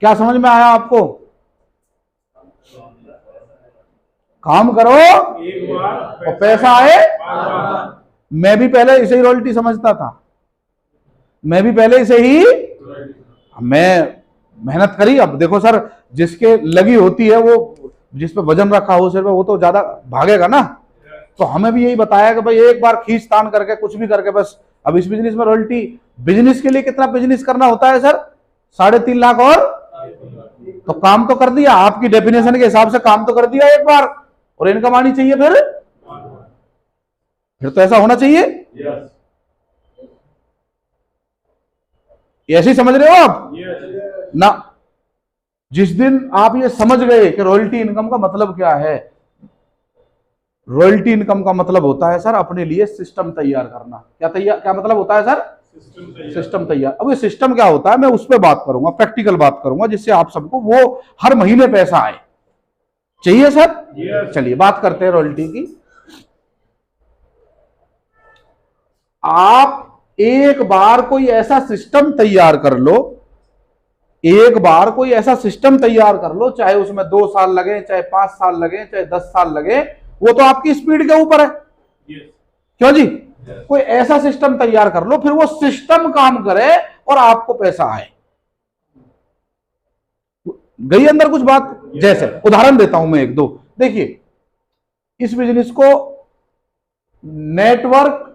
क्या समझ में आया आपको? काम करो और पैसा आए। मैं भी पहले इसे ही रॉयल्टी समझता था, मैं भी पहले इसे ही, मैं मेहनत करी। अब देखो सर, जिसके लगी होती है वो, जिस पे वजन रखा हो सिर पे, वो तो ज्यादा भागेगा ना। तो हमें भी यही बताया कि भाई एक बार खींच तान करके कुछ भी करके बस। अब इस बिजनेस में रॉयल्टी, बिजनेस के लिए कितना बिजनेस करना होता है सर? 3.5 लाख। और तो काम तो कर दिया, आपकी डेफिनेशन के हिसाब से काम तो कर दिया एक बार, और इनकम आनी चाहिए फिर तो ऐसा होना चाहिए। ऐसे ही समझ रहे हो आप ना? जिस दिन आप ये समझ गए कि रॉयल्टी इनकम का मतलब क्या है, रॉयल्टी इनकम का मतलब होता है सर अपने लिए सिस्टम तैयार करना। क्या मतलब होता है सर? सिस्टम तैयार। अब ये सिस्टम क्या होता है, मैं उस पर बात करूंगा, प्रैक्टिकल बात करूंगा, जिससे आप सबको वो हर महीने पैसा आए। चाहिए सर? चलिए बात करते हैं रॉयल्टी की। आप एक बार कोई ऐसा सिस्टम तैयार कर लो, एक बार कोई ऐसा सिस्टम तैयार कर लो, चाहे उसमें 2 साल लगे, चाहे 5 साल लगे, चाहे 10 साल लगे, वो तो आपकी स्पीड के ऊपर है। क्यों जी? कोई ऐसा सिस्टम तैयार कर लो, फिर वो सिस्टम काम करे और आपको पैसा आए। गई अंदर कुछ बात? जैसे उदाहरण देता हूं मैं एक दो। देखिए, इस बिजनेस को नेटवर्क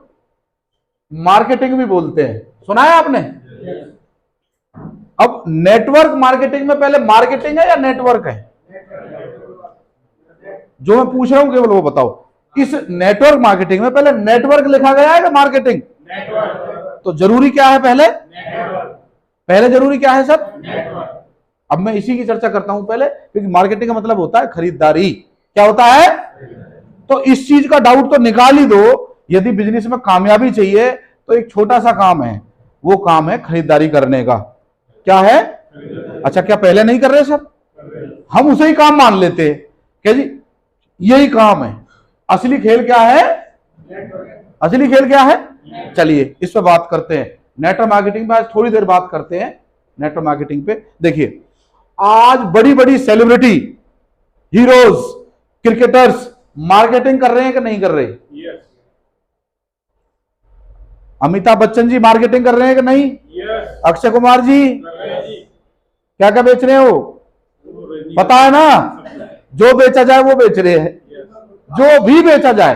मार्केटिंग भी बोलते हैं, सुना है आपने? अब नेटवर्क मार्केटिंग में पहले मार्केटिंग है या नेटवर्क है? जो मैं पूछ रहा हूं केवल वो बताओ। इस नेटवर्क मार्केटिंग में पहले नेटवर्क लिखा गया है कि मार्केटिंग? तो जरूरी क्या है पहले? पहले जरूरी क्या है सर? अब मैं इसी की चर्चा करता हूं पहले, क्योंकि मार्केटिंग का मतलब होता है खरीदारी। क्या होता है? तो इस चीज का डाउट तो निकाल ही दो। यदि बिजनेस में कामयाबी चाहिए तो एक छोटा सा काम है, वो काम है खरीदारी करने का। क्या है? अच्छा, क्या पहले नहीं कर रहे सर? हम उसे ही काम मान लेते हैं क्या जी? यही काम है। असली खेल क्या है? असली खेल क्या है? चलिए इस पे बात करते हैं। नेटवर्क मार्केटिंग पे आज थोड़ी देर बात करते हैं। नेटवर्क मार्केटिंग पे देखिए, आज बड़ी बड़ी सेलिब्रिटी, हीरोज, क्रिकेटर्स मार्केटिंग कर रहे हैं कि नहीं कर रहे? अमिताभ बच्चन जी मार्केटिंग कर रहे हैं कि नहीं? अक्षय कुमार जी क्या क्या बेच रहे हो? पता है ना? जो बेचा जाए वो बेच रहे हैं। जो भी बेचा जाए,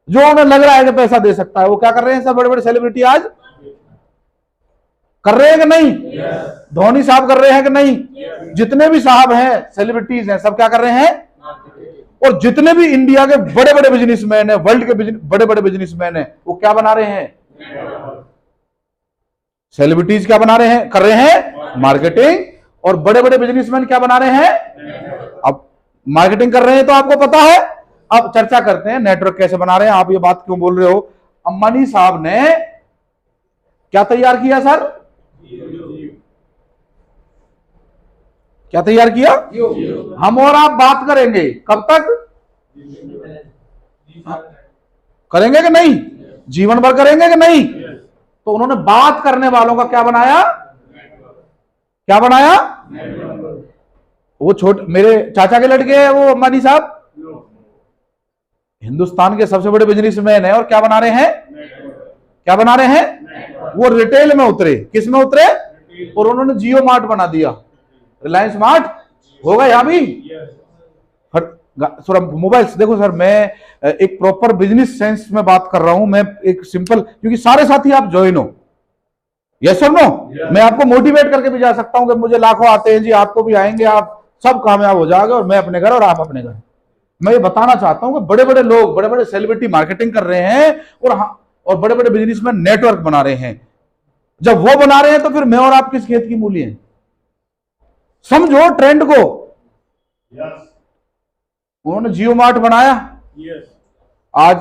जो उन्हें लग रहा है कि पैसा दे सकता है, वो क्या कर रहे हैं सब बड़े बड़े सेलिब्रिटी आज कर रहे हैं कि नहीं? धोनी साहब कर रहे हैं कि नहीं? जितने भी साहब हैं, सेलिब्रिटीज हैं, सब क्या कर रहे हैं? और जितने भी इंडिया के बड़े बड़े बिजनेसमैन हैं, वर्ल्ड के बड़े बड़े बिजनेसमैन हैं, वो क्या बना रहे हैं? सेलिब्रिटीज क्या बना रहे हैं? कर रहे हैं मार्केटिंग। और बड़े बड़े बिजनेसमैन क्या बना रहे हैं? अब मार्केटिंग कर रहे हैं, तो आपको पता है। अब चर्चा करते हैं नेटवर्क कैसे बना रहे हैं। आप ये बात क्यों बोल रहे हो? अंबानी साहब ने क्या तैयार किया सर? क्या तैयार किया? हम और आप बात करेंगे कब तक? करेंगे कि नहीं? जीवन भर करेंगे कि नहीं? तो उन्होंने बात करने वालों का क्या बनाया? क्या बनाया? वो छोटे मेरे चाचा के लड़के हैं वो अंबानी साहब, हिंदुस्तान के सबसे बड़े बिजनेसमैन है। और क्या बना रहे हैं? क्या बना रहे हैं? वो रिटेल में उतरे। किस में उतरे? और उन्होंने जियो मार्ट बना दिया, रिलायंस मार्ट होगा यहां भी। सर मोबाइल्स देखो सर, मैं एक प्रॉपर बिजनेस सेंस में बात कर रहा हूं। मैं एक सिंपल, क्योंकि सारे साथी आप ज्वाइन हो, यस और नो। मैं आपको मोटिवेट करके भी जा सकता हूं कि मुझे लाखों आते हैं जी, आपको भी आएंगे, आप सब कामयाब हो जाओगे, और मैं अपने घर और आप अपने घर। मैं ये बताना चाहता हूं कि बड़े बड़े लोग, बड़े बड़े सेलिब्रिटी मार्केटिंग कर रहे हैं, और बड़े बड़े बिजनेसमैन नेटवर्क बना रहे हैं। जब वो बना रहे हैं तो फिर मैं और आप किस खेत की मूली हैं? समझो ट्रेंड को। उन्होंने जियो मार्ट बनाया। आज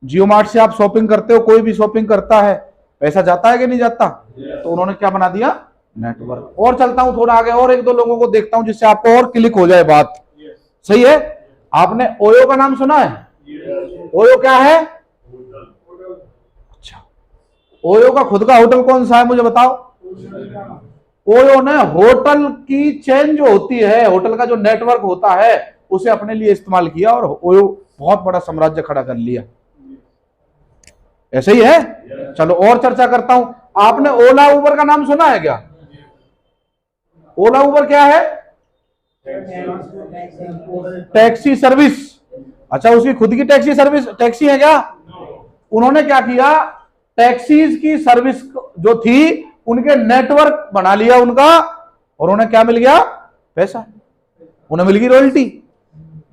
जियो मार्ट से आप शॉपिंग करते हो, कोई भी शॉपिंग करता है, पैसा जाता है कि नहीं जाता? तो उन्होंने क्या बना दिया? नेटवर्क। और चलता हूं थोड़ा आगे, और एक दो लोगों को देखता हूं जिससे आपको और क्लिक हो जाए बात। सही है? आपने ओयो का नाम सुना है? ओयो क्या है? अच्छा, ओयो का खुद का होटल कौन सा है मुझे बताओ? ओयो ने होटल की चेन जो होती है, होटल का जो नेटवर्क होता है, उसे अपने लिए इस्तेमाल किया और ओयो बहुत बड़ा साम्राज्य खड़ा कर लिया। ऐसे ही है। चलो और चर्चा करता हूं। आपने ओला उबर का नाम सुना है क्या? ओला उबर क्या है? Taxi service. अच्छा, उसकी खुद की टैक्सी सर्विस, टैक्सी है क्या? उन्होंने क्या किया, टैक्सीज की सर्विस जो थी उनके नेटवर्क बना लिया उनका, और उन्हें क्या मिल गया? पैसा। उन्हें मिल गई रॉयल्टी।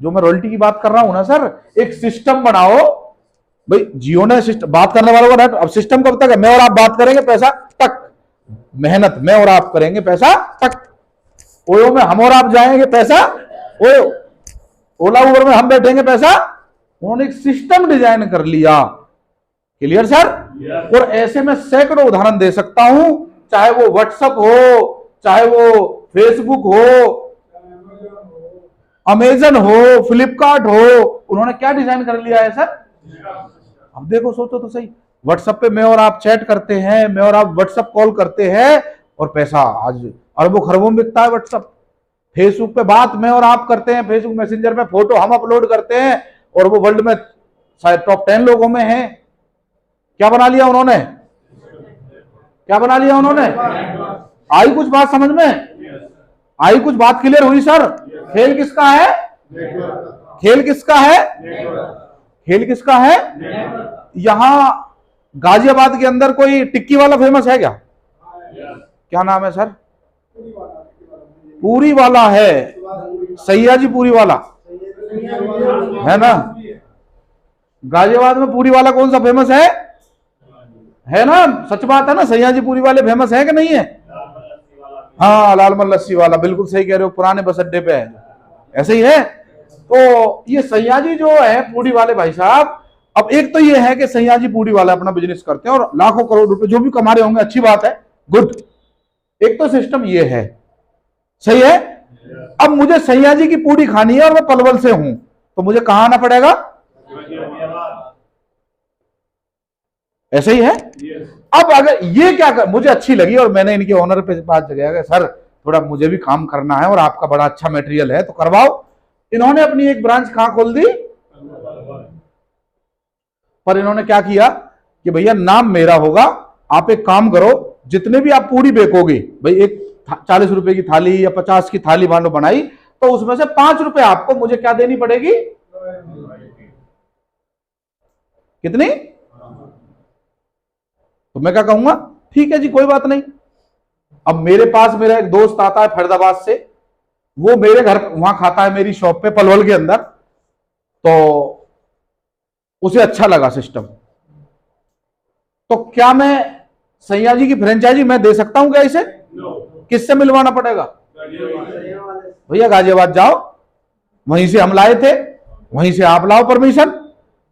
जो मैं रॉयल्टी की बात कर रहा हूं ना सर, एक सिस्टम बनाओ भाई। जियो ने सिस्टम, बात करने वालों का, अब सिस्टम कब तक है? मैं और आप बात करेंगे, पैसा तक। मेहनत मैं और आप करेंगे, पैसा तक। ओयो में हम और आप जाएंगे, पैसा ओयो। ओला उबर में हम बैठेंगे, पैसा। उन्होंने एक सिस्टम डिजाइन कर लिया। Clear sir? और ऐसे में सैकड़ों उदाहरण दे सकता हूं, चाहे वो व्हाट्सएप हो, चाहे वो फेसबुक हो, अमेजन हो, फ्लिपकार्ट हो, उन्होंने क्या डिजाइन कर लिया है सर? अब देखो, सोचो तो सही। व्हाट्सएप पे मैं और आप चैट करते हैं, मैं और आप व्हाट्सएप कॉल करते हैं, और पैसा आज अरबों खरबों में बिकता है व्हाट्सएप। फेसबुक पे बात मैं और आप करते हैं, फेसबुक मैसेंजर पे फोटो हम अपलोड करते हैं, और वो वर्ल्ड में शायद टॉप 10 लोगों में है। क्या बना लिया उन्होंने? क्या बना लिया उन्होंने? आई कुछ बात समझ में? आई कुछ बात क्लियर हुई सर? खेल किसका है? खेल किसका है? खेल किसका है? यहां गाजियाबाद के अंदर कोई टिक्की वाला फेमस है क्या? क्या नाम है सर? पूरी वाला है। सैयाजी पूरी वाला है ना? गाजियाबाद में पूरी वाला कौन सा फेमस है ना? सच बात है ना? सैयाजी पूरी वाले फेमस है कि नहीं है? हाँ, लालमल लस्सी वाला, बिल्कुल सही कह रहे हो, पुराने बस अड्डे पे है। ऐसे ही है। तो ये सैयाजी जो है पूरी वाले भाई साहब, अब एक तो ये है कि सैयाजी पूरी वाला अपना बिजनेस करते हैं और लाखों करोड़ रुपए जो भी कमा रहे होंगे, अच्छी बात है, गुड। एक तो सिस्टम ये है, सही है। अब मुझे सैयाजी की पूरी खानी है और मैं पलवल से हूं, तो मुझे कहां आना पड़ेगा? ऐसे ही है। अब अगर ये क्या मुझे अच्छी लगी और मैंने इनके ओनर पे बात जगह, सर थोड़ा मुझे भी काम करना है और आपका बड़ा अच्छा मटेरियल है तो करवाओ। इन्होंने अपनी एक ब्रांच कहां खोल दी? पर इन्होंने क्या किया कि भैया नाम मेरा होगा, आप एक काम करो, जितने भी आप पूरी बेकोगे भाई, एक 40 रुपए की थाली या 50 की थाली मान लो बनाई, तो उसमें से 5 रुपए आपको मुझे क्या देनी पड़ेगी? कितनी? तो मैं क्या कहूंगा, ठीक है जी कोई बात नहीं। अब मेरे पास मेरा एक दोस्त आता है फरीदाबाद से, वो मेरे घर वहां खाता है मेरी शॉप पे पलवल के अंदर, तो उसे अच्छा लगा सिस्टम, तो क्या मैं सैयाजी की फ्रेंचाइजी मैं दे सकता हूं क्या इसे? किससे मिलवाना पड़ेगा? भैया गाजियाबाद जाओ, वहीं से हम लाए थे, वहीं से आप लाओ परमिशन।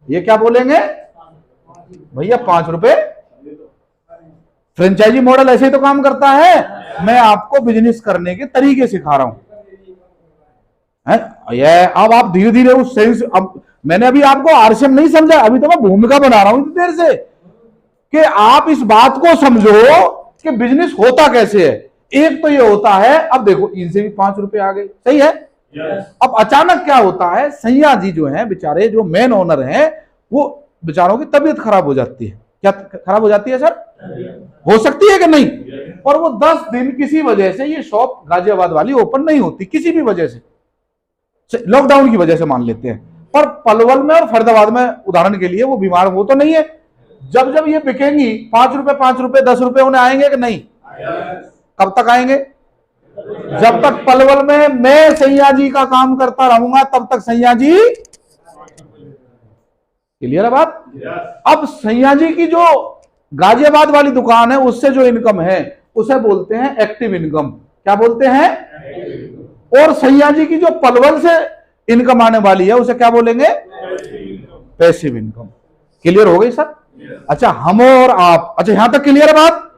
ये क्या बोलेंगे भैया 5 रुपए। फ्रेंचाइजी मॉडल ऐसे ही तो काम करता है। मैं आपको बिजनेस करने के तरीके सिखा रहा हूं। ये अब आप धीरे धीरे उस सेंस, अब मैंने अभी आपको आरसीएम नहीं समझा, अभी तो मैं भूमिका बना रहा हूं इतनी देर से, कि आप इस बात को समझो कि बिजनेस होता कैसे है। एक तो ये होता है, अब देखो इनसे भी 5 रुपए आ गए, सही है। अब अचानक क्या होता है, सैयाजी जो है बेचारे, जो मेन ओनर हैं, वो बेचारों की तबीयत खराब हो जाती है। क्या खराब हो जाती है सर? हो सकती है कि नहीं? और वो 10 दिन किसी वजह से ये शॉप गाजियाबाद वाली ओपन नहीं होती, किसी भी वजह से, लॉकडाउन की वजह से मान लेते हैं। पर पलवल में और फरीदाबाद में उदाहरण के लिए वो बीमार हो तो नहीं है। जब जब ये बिकेंगी 5 रुपए 10 रुपए उन्हें आएंगे कि नहीं? कब तक आएंगे? जब तक पलवल में मैं सैयाजी का काम करता रहूंगा तब तक सैयाजी। क्लियर है बात? अब सैयाजी की जो गाजियाबाद वाली दुकान है उससे जो इनकम है उसे बोलते हैं एक्टिव इनकम। क्या बोलते हैं? और सैयाजी की जो पलवल से इनकम आने वाली है उसे क्या बोलेंगे? Passive income. क्लियर हो गई सर? अच्छा हम और आप, अच्छा यहां तक क्लियर है बात?